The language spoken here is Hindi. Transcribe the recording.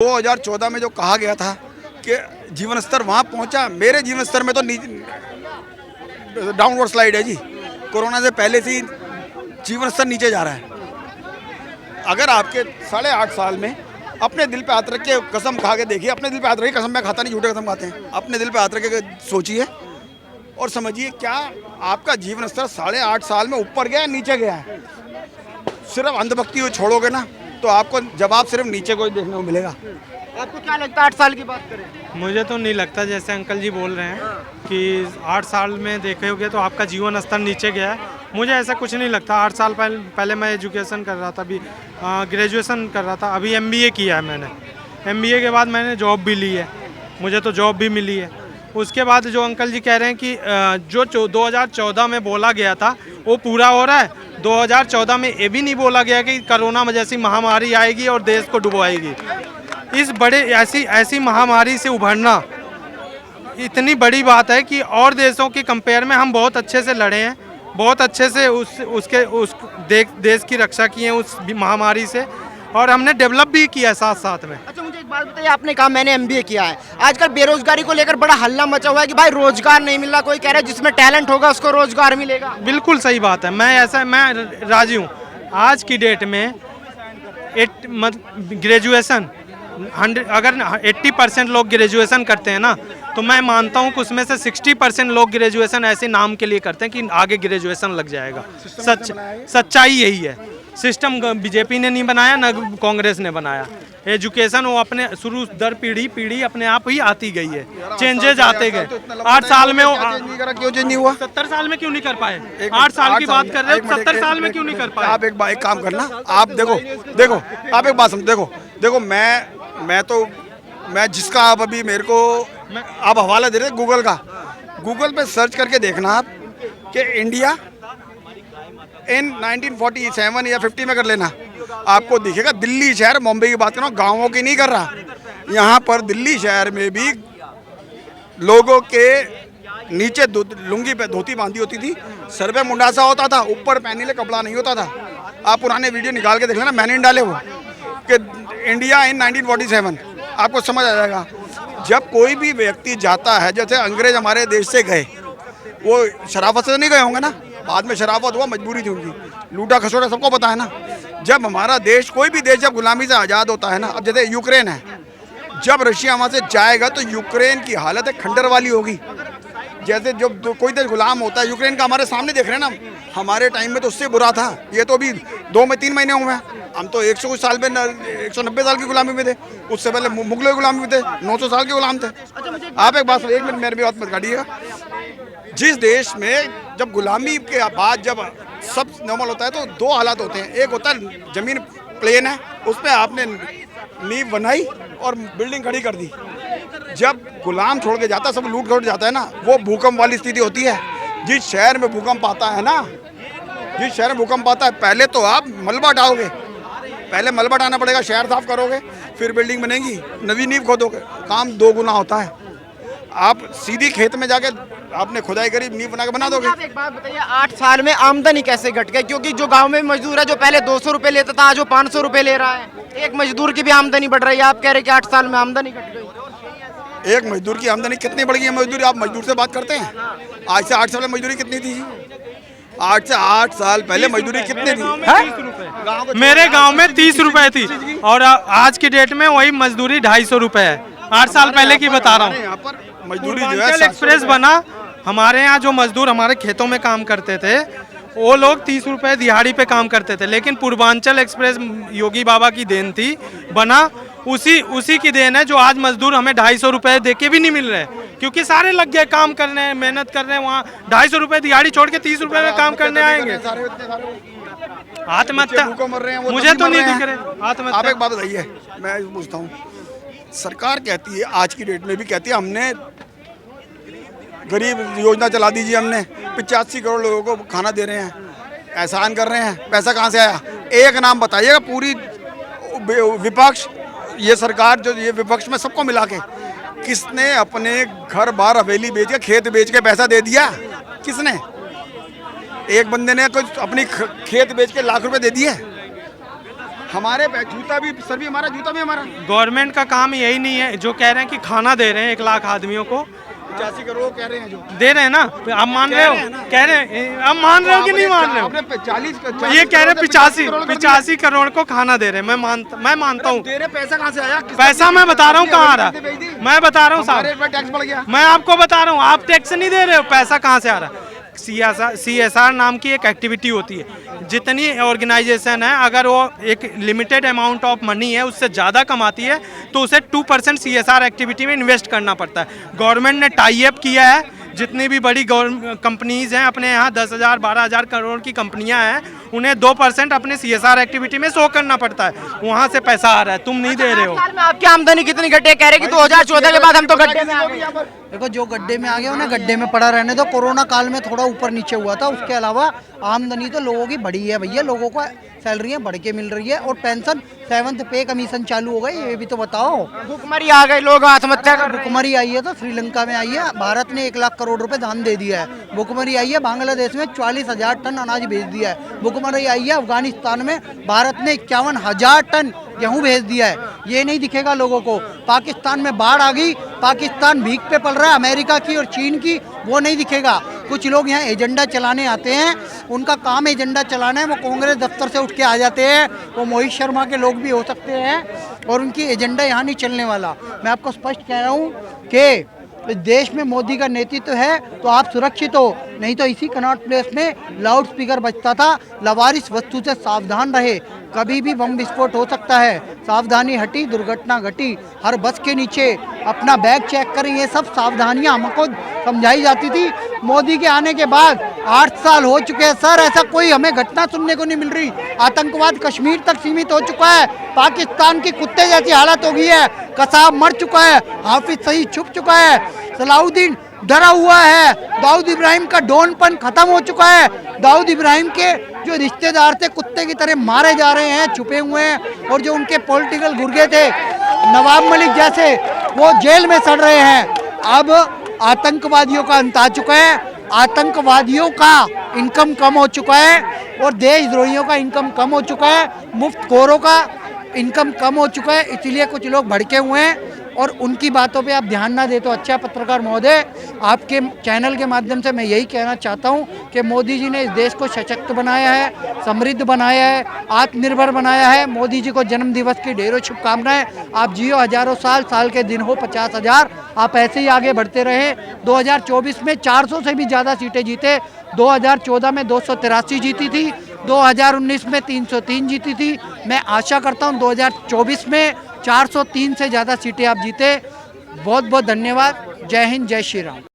2014 में जो कहा गया था कि जीवन स्तर वहाँ पहुँचा, मेरे जीवन स्तर में तो डाउनवर्ड स्लाइड है जी। कोरोना से पहले से ही जीवन स्तर नीचे जा रहा है। अगर आपके 8.5 साल में अपने दिल पे हाथ रख के कसम खा के देखिए, अपने दिल पे हाथ रखिए, कसम मैं खाता नहीं, झूठे कसम खाते हैं, अपने दिल पे हाथ रख के सोचिए और समझिए क्या आपका जीवन स्तर 8.5 साल में ऊपर गया है नीचे गया है। सिर्फ अंधभक्ति को छोड़ोगे ना तो आपको जवाब सिर्फ नीचे को ही देखने को मिलेगा। आपको क्या लगता है 8 साल की बात करें? मुझे तो नहीं लगता, जैसे अंकल जी बोल रहे हैं कि 8 साल में देखे होगे तो आपका जीवन स्तर नीचे गया है। मुझे ऐसा कुछ नहीं लगता। 8 साल पहले मैं एजुकेशन कर रहा था, अभी ग्रेजुएशन कर रहा था, अभी MBA किया है मैंने। MBA के बाद मैंने जॉब भी ली है, मुझे तो जॉब भी मिली है। उसके बाद जो अंकल जी कह रहे हैं कि जो 2014 में बोला गया था वो पूरा हो रहा है। 2014 में ये भी नहीं बोला गया कि कोरोना जैसी महामारी आएगी और देश को डुबोएगी। इस बड़े ऐसी महामारी से उभरना इतनी बड़ी बात है कि और देशों के कंपेयर में हम बहुत अच्छे से लड़े हैं, बहुत अच्छे से उस देश की रक्षा की है उस महामारी से, और हमने डेवलप भी किया है साथ साथ में। अच्छा, मुझे एक बात बताइए, आपने कहा मैंने MBA किया है, आजकल बेरोजगारी को लेकर बड़ा हल्ला मचा हुआ है कि भाई रोजगार नहीं मिल रहा, कोई कह रहा है जिसमें टैलेंट होगा उसको रोजगार मिलेगा। बिल्कुल सही बात है, मैं राजी हूँ। आज की डेट में ग्रेजुएशन अगर 80% लोग ग्रेजुएशन करते हैं ना, तो मैं मानता हूँ कि उसमें से 60% लोग ग्रेजुएशन ऐसे नाम के लिए करते हैं कि आगे ग्रेजुएशन लग जाएगा। सच्चाई यही है। सिस्टम बीजेपी ने नहीं बनाया, ना कांग्रेस ने बनाया। एजुकेशन वो अपने शुरू दर पीढ़ी अपने आप ही आती गई है, चेंजेज आते गए। 8 साल में क्यों चेंज नहीं हुआ? 70 साल में क्यों नहीं कर पाए? 8 साल की बात कर रहे हो, 70 साल में क्यों नहीं कर पाए? आप एक काम करना, आप देखो आप एक बात समझो, देखो मैं जिसका आप अभी मेरे को आप हवाला दे रहे गूगल का, गूगल पे सर्च करके देखना आप कि इंडिया इन 1947 या 50 में कर लेना, आपको दिखेगा दिल्ली शहर, मुंबई की बात कर रहा हूँ, गाँवों की नहीं कर रहा, यहाँ पर दिल्ली शहर में भी लोगों के नीचे लुंगी पे धोती बांधी होती थी, सर पे मुंडासा होता था, ऊपर पहनीले कपड़ा नहीं होता था। आप पुराने वीडियो निकाल के देख लेना, मैंने डाले वो कि इंडिया इन 1947, आपको समझ आ जाएगा। जब कोई भी व्यक्ति जाता है, जैसे अंग्रेज हमारे देश से गए, वो शराफत से नहीं गए होंगे ना, बाद में शराफत हुआ, मजबूरी थी उनकी, लूटा खसोटा सबको पता है ना। जब हमारा देश, कोई भी देश जब गुलामी से आज़ाद होता है ना, अब जैसे यूक्रेन है, जब रशिया वहाँ से जाएगा तो यूक्रेन की हालत है खंडर वाली होगी। जैसे जब कोई देश गुलाम होता है, यूक्रेन का हमारे सामने देख रहे हैं ना, हमारे टाइम में तो उससे बुरा था, ये तो अभी 2 में 3 महीने हुए हैं। हम तो 100 कुछ साल में 190 साल की गुलामी में थे, उससे पहले मुगलों की गुलामी में थे, 900 साल के गुलाम थे। आप एक बात, 1 मिनट मेरी भी बात मत काटिएगा। जिस देश में जब गुलामी के बाद जब सब नॉर्मल होता है तो 2 हालात होते हैं, एक होता है जमीन प्लेन है, उस पर आपने नींव बनाई और बिल्डिंग खड़ी कर दी। जब गुलाम छोड़ के जाता है, सब लूट खोट जाता है ना, वो भूकंप वाली स्थिति होती है। जिस शहर में भूकंप आता है ना, जिस शहर में भूकंप आता है, पहले तो आप मलबा हटाओगे, पहले मलबा हटाना पड़ेगा, शहर साफ करोगे, फिर बिल्डिंग बनेगी, नवी नींव खोदोगे, काम 2 गुना होता है। आप सीधी खेत में जाके आपने खुदाई करी, नींव बना के बना दोगे। आप एक बात बताइए, 8 साल में आमदनी कैसे घट गई? क्योंकि जो गांव में मजदूर है, जो पहले 200 रुपए लेता था, आज वो 500 रुपए ले रहा है। एक मजदूर की भी आमदनी बढ़ रही है, आप कह रहे हैं कि 8 साल में आमदनी घट गई। एक मजदूर की आमदनी कितनी बढ़ गई है? मजदूरी, आप मजदूर से बात करते हैं, आज से 8 साल में मजदूरी कितनी थी? 8 साल पहले मजदूरी कितनी थी? मेरे गांव में 30 रुपए थी और आज की डेट में वही मजदूरी 250 रुपए है। 8 साल पहले की बता रहा हूँ। यहाँ पर मजदूरी जो है एक्सप्रेस बना, हमारे यहाँ जो मजदूर हमारे खेतों में काम करते थे वो लोग 30 रुपए दिहाड़ी पे काम करते थे, लेकिन पूर्वांचल एक्सप्रेस योगी बाबा की देन थी, बना उसी की देन है जो आज मजदूर हमें 250 रुपए दे के भी नहीं मिल रहे, क्योंकि सारे लग गए काम करने, मेहनत कर रहे हैं। वहाँ 250 रुपए दिहाड़ी छोड़ के 30 रुपए में काम करने आएंगे। आत्महत्या मुझे तो नहीं दिख रहे आत्महत्या। आप एक बात बताइए, मैं पूछता हूँ, सरकार कहती है, आज की डेट में भी कहती है, हमने गरीब योजना चला दीजिए, हमने 85 करोड़ लोगों को खाना दे रहे हैं, एहसान कर रहे हैं, पैसा कहाँ से आया? एक नाम बताइएगा, पूरी विपक्ष, ये सरकार जो ये विपक्ष में सबको मिला के किसने अपने घर बार हवेली बेच के, खेत बेच के पैसा दे दिया? किसने? एक बंदे ने कुछ अपनी खेत बेच के लाख रुपए दे दिए? हमारे जूता भी सर भी हमारा, जूता भी हमारा। गवर्नमेंट का काम यही नहीं है, जो कह रहे हैं कि खाना दे रहे हैं 1 लाख आदमियों को, 85 करोड़ कह रहे हैं जो दे रहे हैं ना, आप मान रहे हो? कह रहे हैं, आप मान रहे हो कि नहीं मान रहे हो? ये कह रहे हैं 85 करोड़ को खाना दे रहे हैं। मैं मानता हूँ। पैसा कहाँ से आया? पैसा मैं बता रहा हूँ कहाँ आ रहा है, मैं बता रहा हूँ साहब, टैक्स बढ़ गया। मैं आपको बता रहा हूँ, आप टैक्स नहीं दे रहे हो, पैसा कहाँ से आ रहा है? CSR नाम की एक एक्टिविटी होती है। जितनी ऑर्गेनाइजेशन है, अगर वो एक लिमिटेड अमाउंट ऑफ मनी है उससे ज़्यादा कमाती है तो उसे 2% CSR एक्टिविटी में इन्वेस्ट करना पड़ता है। गवर्नमेंट ने टाई अप किया है, जितनी भी बड़ी कंपनीज हैं अपने यहाँ 10,000 12,000 करोड़ की कंपनियां हैं, उन्हें 2% अपने CSR एक्टिविटी में शो करना पड़ता है, वहाँ से पैसा आ रहा है, तुम नहीं दे रहे हो। साल में आपकी आमदनी कितनी घटी है? कह रहे कि 2014 के बाद हम तो गड्ढे में आ गए। देखो, जो गड्ढे में आ गया उन्हें गड्ढे में पड़ा रहने दो। कोरोना काल में थोड़ा ऊपर नीचे हुआ था, उसके अलावा आमदनी तो लोगों की बढ़ी है भैया। लोगों को सैलरियाँ बढ़ के मिल रही है और पेंशन 7th पे कमीशन चालू हो गई, ये भी तो बताओ। भुखमरी आ गई, लोग आत्महत्या कर रहे हैं। भुखमरी आई है तो श्रीलंका में आई है, भारत ने 1 लाख करोड़ रुपए दान दे दिया है। भुखमरी आई है बांग्लादेश में 44,000 टन अनाज भेज दिया है। भुखमरी आई है अफगानिस्तान में, भारत ने 51,000 टन गेहूं भेज दिया है। ये नहीं दिखेगा लोगों को। पाकिस्तान में बाढ़ आ गई, पाकिस्तान भीख पे पड़ रहा है, अमेरिका की और चीन की, वो नहीं दिखेगा। कुछ लोग यहाँ एजेंडा चलाने आते हैं, उनका काम एजेंडा चलाना है, वो कांग्रेस दफ्तर से उठ के आ जाते हैं, वो मोहित शर्मा के लोग भी हो सकते हैं और उनकी एजेंडा यहाँ नहीं चलने वाला। मैं आपको स्पष्ट कह रहा हूँ कि देश में मोदी का नेतृत्व है तो आप सुरक्षित हो, नहीं तो इसी कनॉट प्लेस में लाउड स्पीकर बजता था, लवारिस वस्तु से सावधान रहे, कभी भी बम विस्फोट हो सकता है, सावधानी हटी दुर्घटना घटी, हर बस के नीचे अपना बैग चेक करें, ये सब सावधानियां हमको समझाई जाती थी। मोदी के आने के बाद 8 साल हो चुके हैं सर, ऐसा कोई हमें घटना सुनने को नहीं मिल रही। आतंकवाद कश्मीर तक सीमित हो चुका है, पाकिस्तान की कुत्ते जैसी हालत हो गई है, कसाब मर चुका है, हाफिज सईद छुप चुका है, सलाउद्दीन डरा हुआ है, दाऊद इब्राहिम का डॉनपन खत्म हो चुका है, दाऊद इब्राहिम के जो रिश्तेदार थे कुत्ते की तरह मारे जा रहे हैं, छुपे हुए हैं, और जो उनके पॉलिटिकल गुर्गे थे नवाब मलिक जैसे, वो जेल में सड़ रहे हैं। अब आतंकवादियों का अंत आ चुका है, आतंकवादियों का इनकम कम हो चुका है और देशद्रोहियों का इनकम कम हो चुका है, मुफ्तखोरों का इनकम कम हो चुका है, इसलिए कुछ लोग भड़के हुए हैं और उनकी बातों पे आप ध्यान ना दे तो अच्छा। पत्रकार महोदय, आपके चैनल के माध्यम से मैं यही कहना चाहता हूं कि मोदी जी ने इस देश को सशक्त बनाया है, समृद्ध बनाया है, आत्मनिर्भर बनाया है। मोदी जी को जन्म दिवस की ढेरों शुभकामनाएं। आप जियो हजारों साल, साल के दिन हो 50,000, आप ऐसे ही आगे बढ़ते रहे। 2024 में 400 से भी ज़्यादा सीटें जीते, 2014 में 283 जीती थी, 2019 में 303 जीती थी। मैं आशा करता हूं 2024 में 403 से ज़्यादा सीटें आप जीते। बहुत बहुत धन्यवाद। जय हिंद, जय श्री राम।